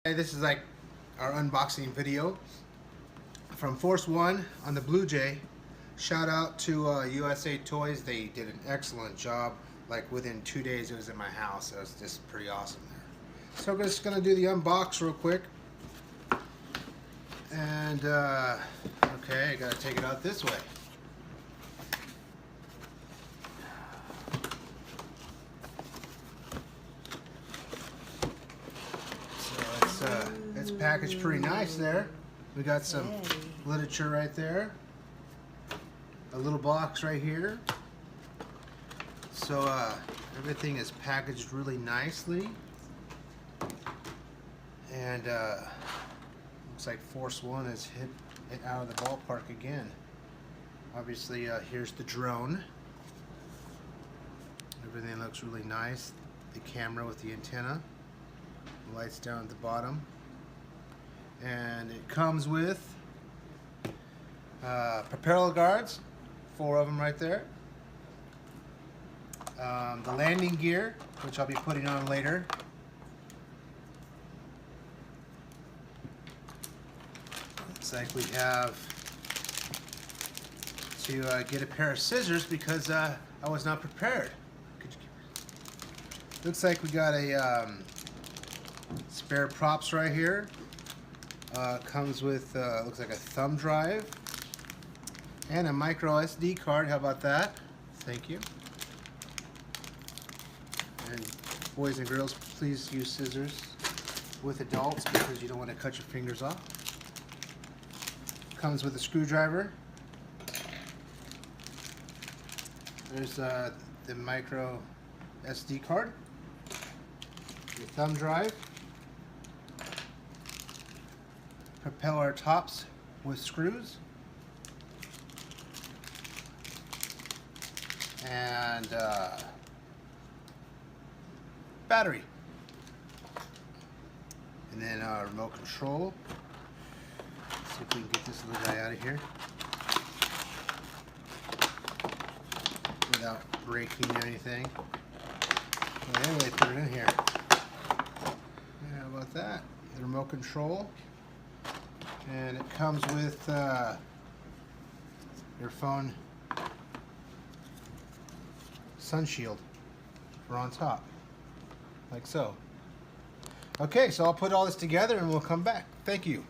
Hey, this is like our unboxing video from Force1 on the Blue Jay. Shout out to USA Toys. They did an excellent job. Like within 2 days it was in my house. It was just pretty awesome there. So we're just gonna do the unbox real quick. And okay, I gotta take it out this way. It's packaged pretty nice there. We got some literature right there. A little box right here. So everything is packaged really nicely. And looks like Force1 has hit it out of the ballpark again. Obviously here's the drone. Everything looks really nice. The camera with the antenna. The lights down at the bottom. And it comes with propeller guards, 4 of them right there. The landing gear, which I'll be putting on later. Looks like we have to get a pair of scissors because I was not prepared. Looks like we got a spare props right here. Comes with looks like a thumb drive and a micro SD card. How about that? Thank you. And boys and girls, please use scissors with adults because you don't want to cut your fingers off. Comes with a screwdriver. There's the micro SD card, your thumb drive, propeller tops with screws, and battery, and then remote control. Let's see if we can get this little guy out of here without breaking anything. Well, anyway, put it in here. Yeah, how about that? The remote control. And it comes with your phone sun shield for on top, like so. Okay, so I'll put all this together and we'll come back. Thank you.